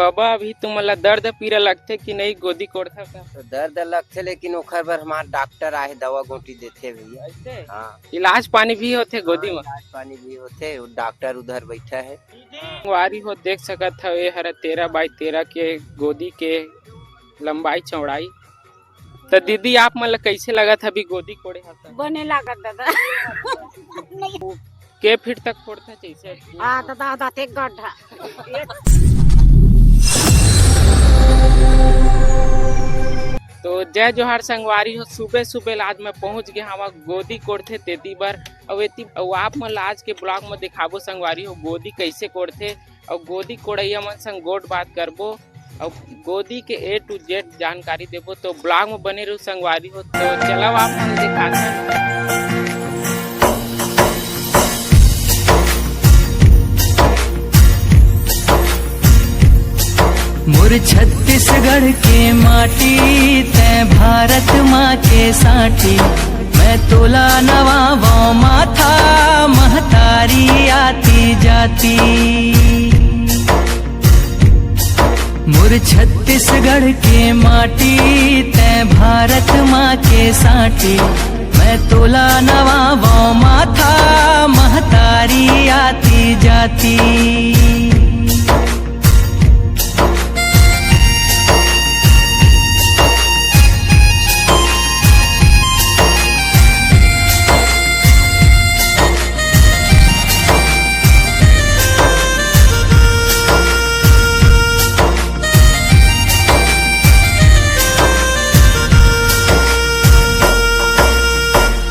बाबा अभी तुमला दर्द पीरा लगथे कि नहीं गोदी कोड़था का? तो दर्द लगथे लेकिन ओखर बर हमार डॉक्टर आए दवा गोटी देथे भैया। ऐसे हाँ इलाज पानी भी होथे गोदी में? इलाज पानी भी होथे, डॉक्टर उधर बैठा है। वारी हो देख सकत हवे हरा 13x13 के गोदी के लंबाई चौड़ाई। तो दीदी आप मन ला कैसे लगत अभी गोदी कोड़े हता? बने लागत दादा के फीट तक कोड़था जैसे? दादा दाते गड्ढा तो जय जोहार संगवारी हो, सुबह सुबह आज मैं पहुंच गया हवा गोदी कोड़थे तेती बार और आप मन आज के ब्लॉग में दिखाबो संगवारी हो गोदी कैसे कोड़थे और गोदी कोड़ैया मन संग गोट बात करबो और गोदी के A to Z जानकारी देबो। तो ब्लॉग में बने रहो संगवारी हो। तो चलो आप मन दिखाते हैं। मोर छत्तीसगढ़ के माटी तै भारत माँ के साथी, मैं तोला नवाबों माथा महतारी आती जाती। मोर छत्तीसगढ़ के माटी तै भारत माँ के साथी, मैं तोला नवाबों माथा महतारी आती जाती।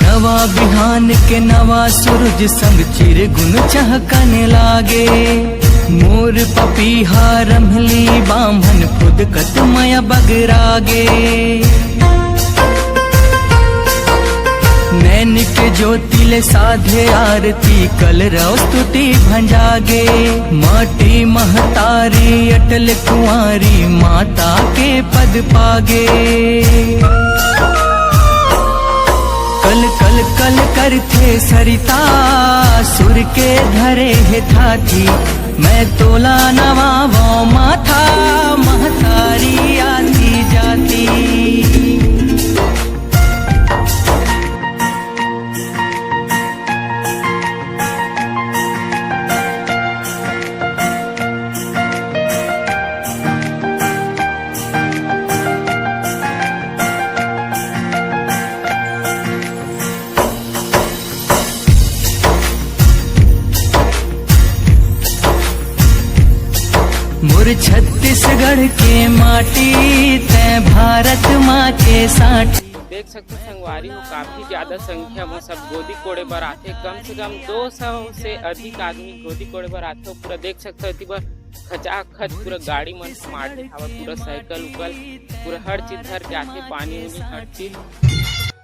नवा बिहान के नवा सूरज संग चिर गुन चहकने लागे, मोर पपीहा रमली बामन खुद कत मया बगरागे। नैनिक ज्योतिले साधे आरती कल रौस्तुति भंजागे, माटी महतारी अटल कुंवारी माता के पद पागे। कल कल कल करथे सरिता सुर के धरे हे थाथी, मैं तोला नवाबों माथा महतारी आती जाती। मोर छत्तीसगढ़ के माटी तै भारत माँ के साथी। देख सकते संगवारी हो काफी ज्यादा संख्या में सब गोदी कोड़े बर आथे, कम से कम 200 से अधिक आदमी गोदी कोड़े बर आथे। पूरा देख सकते हो खचाखच पूरा गाड़ी मन मारते हवा, पूरा साइकिल उकल पूरा हर चीज धर के आथे, पानी उनी हर चीज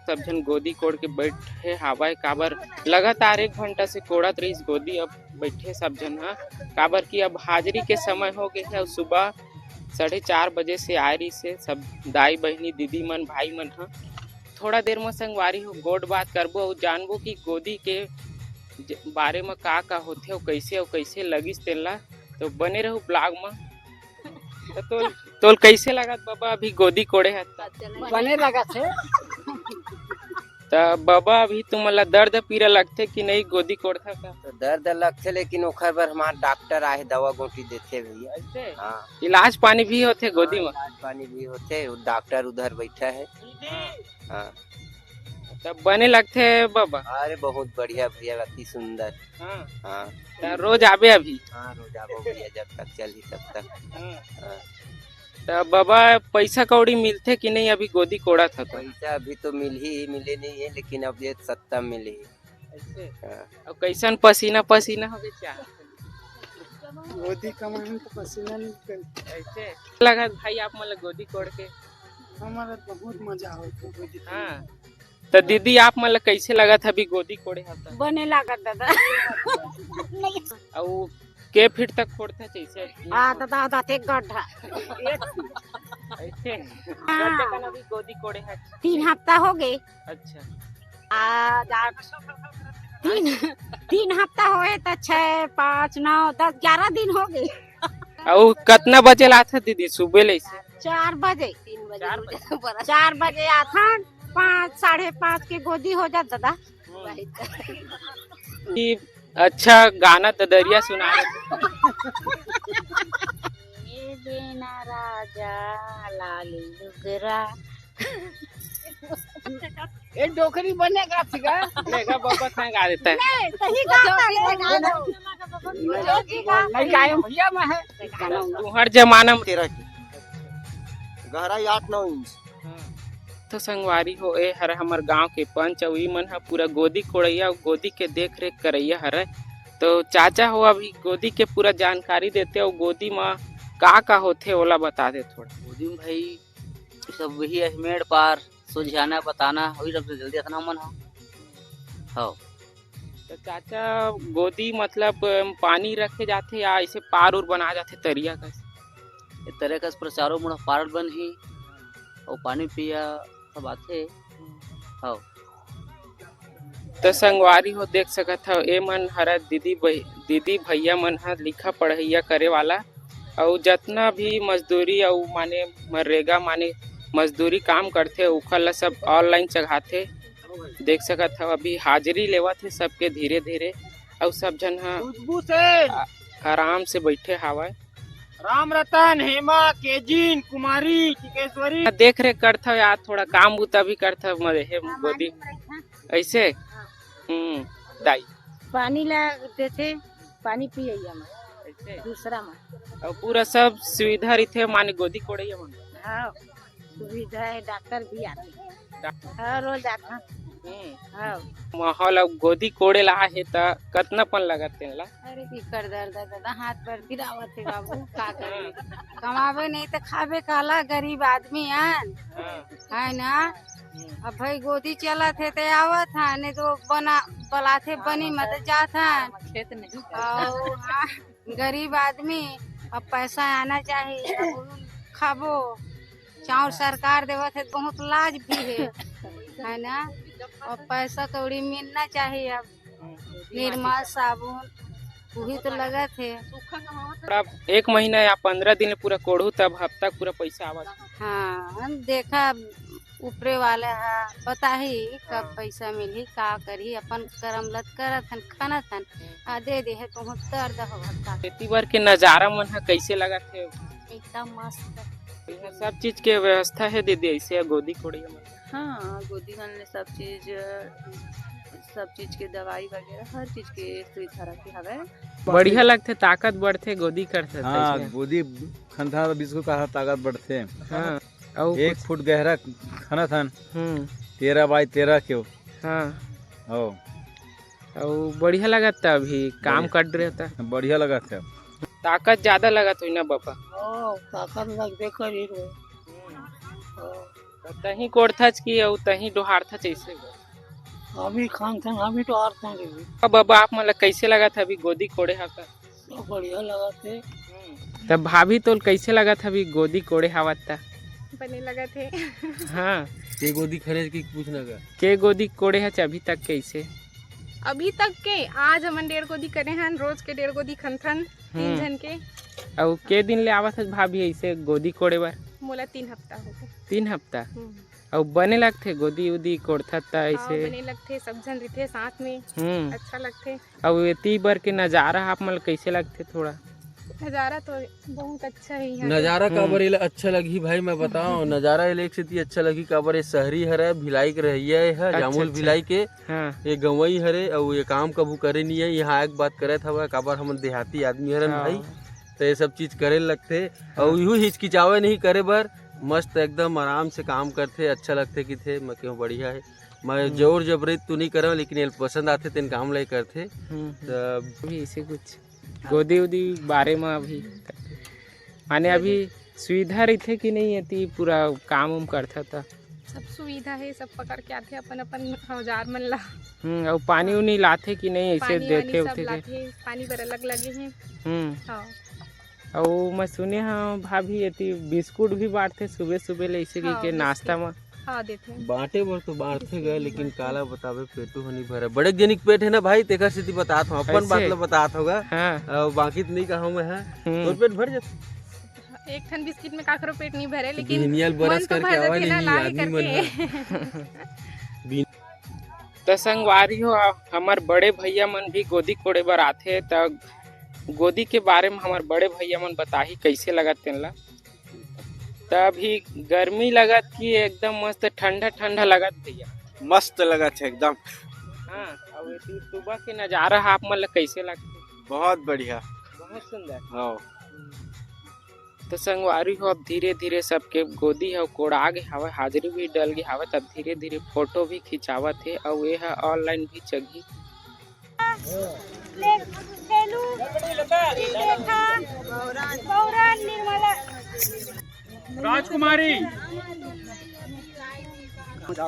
सब जन गोदी कोड़ के बैठे हवा। काबर लगातार 1 घंटा से कोड़त रही गोदी, अब बैठे सब जन हा काबर की अब हाजिरी के समय हो गए है। सुबह 4:30 बजे से आ रही से सब दाई बहनी दीदी मन भाई मन हा। थोड़ा देर में संगवारी हो गोट बात करबो और जानबो कि गोदी के बारे में का होथे और कैसे लगिस तेला। तो बने रहो ब्लॉग में। तो कैसे लागत बाबा अभी गोदी कोड़े हता? बने लागत है। तो बाबा अभी तुमला दर्द पीरा लगथे कि नहीं गोदी कोड़था का? तो दर्द लगथे लेकिन ओखर बर हमार डॉक्टर आए दवा गोटी देथे भैया। ऐसे हाँ इलाज पानी भी होथे गोदी में? इलाज पानी भी होथे, डॉक्टर उधर बैठा है। हाँ तब बने लगथे बाबा? अरे बहुत बढ़िया भैया, अति सुंदर। हाँ हाँ तो रोज आबे अभी? हाँ रोज आबो भैया, जब तक चली तब तक। हाँ। तो बाबा पैसा कौड़ी मिलथे कि नहीं अभी गोदी कोड़ा था? तो पैसा अभी तो मिले नहीं है, लेकिन अब ये 70 मिले है। ऐसे हाँ। और कैसन पसीना पसीना हो गया? गोदी कमाने तो पसीना निकल। ऐसे लगा भाई आप मतलब गोदी कोड़ के? हमारा बहुत मजा होता गोदी। हाँ तो दीदी आप मतलब कैसे लगा था अभी गोदी कोड़े हता? बने लागत दादा और के फीट तक कोड़ता जैसे? दादा दाते गड्ढा ऐसे गड्ढे का अभी गोदी कोड़े है? 3 हफ्ता हो गए। अच्छा 3 हफ्ता हुए तो 6, 5, 9, 10, 11 दिन हो गए। और कितना बजे लात दीदी सुबह ले से 4 बजे 4 बजे 4 बजे आता 5 5:30 की गोदी हो जात दादा। कि अच्छा गाना ददरिया सुना रहे ये देना राजा लाली लुगरा ये डोकरी बनेगा फिगा लेगा बाबा कहाँ गा देता है नहीं सही गाता है गाना नहीं गायब भैया मैं है तू हर जमाना में 13 की गहराई 8-9 इंच। तो संगवारी हो ए हर हमर गांव के पंच अउ ई मन ह पूरा गोदी कोड़ैया अउ गोदी के देख रेख करैया हरय। तो चाचा हो अभी गोदी के पूरा जानकारी देते और गोदी में का होथे ओला बता दे थोड़ा। गोदी में भाई सब वही अहमेड़ पार सुलझाना बताना वही सबसे जल्दी अपना मन हो। तो चाचा गोदी मतलब पानी रखे जाते या ऐसे पार उर बना जाते तरिया का इस तरह का प्रचारों मुड़ा पार बन ही और पानी पिया सब आते हो। तो संगवारी हो देख सकत हो ए मन हरा दीदी भैया मन ह लिखा पढ़ैया करे वाला और जितना भी मजदूरी और माने मनरेगा माने मजदूरी काम करते ओखर ला सब ऑनलाइन चढ़ाते देख सकत हो। अभी हाजिरी लेवत है सबके धीरे धीरे और सब जन ह आराम से बैठे हवाए। राम रतन हेमा केजिन कुमारी टिकेश्वरी देख रेख करता यार थोड़ा काम बुता भी करता मरे गोदी ऐसे दाई पानी ला देते पानी पिए ऐसे दूसरा में और पूरा सब सुविधा रही माने गोदी कोड़ैया मन। हाँ सुविधा है डॉक्टर भी आते हर रोज आता हाँ माहौल अब गोदी कोड़े ला है त कितना पन लगते ला। अरे की कर दर्द दादा हाथ पर गिरावत है बाबू का करे कमावे नहीं तो खावे काला गरीब आदमी है ना। अब भाई गोदी चलत है तो आवत है नहीं तो बलाथे बनी मत जात है खेत नहीं और हाँ, गरीब आदमी अब पैसा आना चाहिए अब खाबो चाउर सरकार देवत है बहुत लाज भी है ना। और पैसा कौड़ी मिलना चाहिए अब निर्मा साबुन वही तो लगा थे। अब 1 महीना या 15 दिन पूरा कोड़ू तब हफ्ता पूरा पैसा आवत। हाँ हम देखा ऊपरे वाले है पता ही कब पैसा मिली का करी अपन करमलत करत हन खानत हन आ दे है बहुत दर्द होता। खेती बार के नजारा मन है कैसे लगा थे एकदम मस्त यहाँ सब चीज के व्यवस्था है दीदी ऐसे गोदी कोड़ैया में। हाँ गोदी में सब चीज के दवाई वगैरह हर चीज के सुविधा रखी हवे। बढ़िया लगते ताकत बढ़ते गोदी करते। हाँ गोदी खनथा बिस्कुट का ताकत बढ़ते। हाँ और 1 फुट गहरा खना था 13 बाई 13 के। हाँ और बढ़िया लगता अभी काम कर रहे था बढ़िया लगा था। ताकत ज्यादा लगा तो ना बाबा ताकत लगबे करी रो तही कोड़थच की और तही डोहारथच ऐसे अभी खान थे अभी तो और थे अब बाबा आप मतलब कैसे लगा था अभी गोदी कोड़े हवा तो बढ़िया लगा थे। तब भाभी तो कैसे लगा था अभी गोदी कोड़े हवा था बने लगा थे। हाँ के गोदी खरीद की पूछना का के गोदी कोड़े है अभी तक कैसे अभी तक के आज हम 1.5 गोदी करे हैं रोज के 1.5 गोदी खनथन 3 जन के। और के दिन ले आवत है भाभी ऐसे गोदी कोड़े बार मोला 3 हफ्ता हो गए 3 हफ्ता और बने लगते गोदी उदी कोड़ता था हाँ, ऐसे बने लगते सब जन रहते साथ में अच्छा लगते। और इतनी बार के नजारा आप मतलब कैसे लगते थोड़ा नजारा तो बहुत अच्छा ही है। नजारा काबर इला अच्छा लगी भाई मैं बताऊं नजारा इला एक से अच्छा लगी काबर ये शहरी हरे भिलाई के रहिया है जामुल भिलाई के ये गवई हरे और ये काम कबू करे नहीं है यहाँ एक बात करे था काबर हम देहाती आदमी हरन भाई तो ये सब चीज करे लगते और यूँ हिचकिचावे नहीं करे बर मस्त एकदम आराम से काम करते अच्छा लगते कि थे मैं क्यों बढ़िया है मैं जोर जबरी तो नहीं कर लेकिन ये पसंद आते तेन काम लाई करते इसे कुछ गोदी उदी बारे में अभी माने अभी सुविधा रहते कि नहीं है पूरा काम उम करता था सब सुविधा है सब पकड़ के आते अपन अपन औजार मन ला। और पानी उनी लाते कि नहीं ऐसे देते सब लाते पानी बर अलग लगे हैं। और मैं सुने हाँ भाभी ये बिस्कुट भी बांटते सुबह सुबह ले ऐसे के नाश्ता में हाँ देते हैं। बांटे बर तो बांटते गए लेकिन काला बतावे पेटू हनी भरे। बड़े जनिक पेट है ना भाई, तेकर स्थिति बतात हूँ, अपन बात ला बतात होगा। हाँ। बाकी तो नहीं कहूँ मैं है, तो पेट भर जाता। एक ठन बिस्किट में काकरो पेट नहीं भरे, लेकिन बिहनियल बरस मन तो करके भर आवा देते ना, नहीं लाई आदमी मन करके। तो संगवारी हो हमार बड़े भैया मन भी गोदी कोड़े बर आथे, तो गोदी के बारे में हमार बड़े भैया मन बताही कैसे लगत तेनला। तभी गर्मी लगत कि एकदम मस्त ठंडा ठंडा लगत भैया? मस्त लगत है एकदम। हाँ, और ये सुबह के नजारा आप मन ला कैसे लगते? बहुत बढ़िया, बहुत सुंदर। हाँ। तो संगवारी हो अब धीरे धीरे सबके गोदी है कोड़ा गे हवे, हाजिरी भी डल गई हवे, तब धीरे धीरे फोटो भी खिंचावत है और ये है ऑनलाइन भी चगी। राजकुमारी।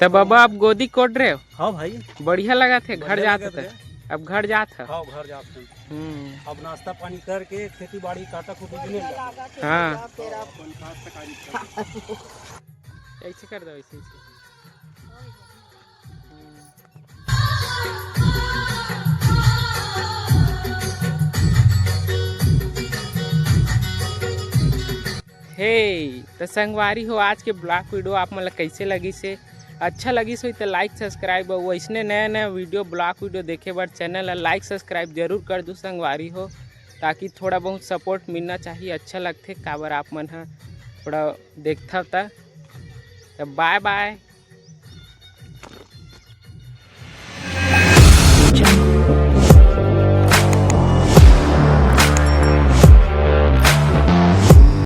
तब बाबा आप गोदी कोड रहे हो? हाँ भाई, बढ़िया लगा थे। घर जाते थे, अब घर जात है। हाँ घर जाते हैं। अब नाश्ता पानी करके खेती बाड़ी काटा कुटी। हाँ ऐसे कर दो, ऐसे हे। तो संगवारी हो आज के ब्लॉग वीडियो आप मतलब कैसे लगी से? अच्छा लगी सो तो लाइक सब्सक्राइब, और वैसने नया नया वीडियो ब्लॉग वीडियो देखे बर चैनल लाइक सब्सक्राइब जरूर कर दो संगवारी हो, ताकि थोड़ा बहुत सपोर्ट मिलना चाहिए। अच्छा लगते काबर आप मन थोड़ा देखता था। Bye bye.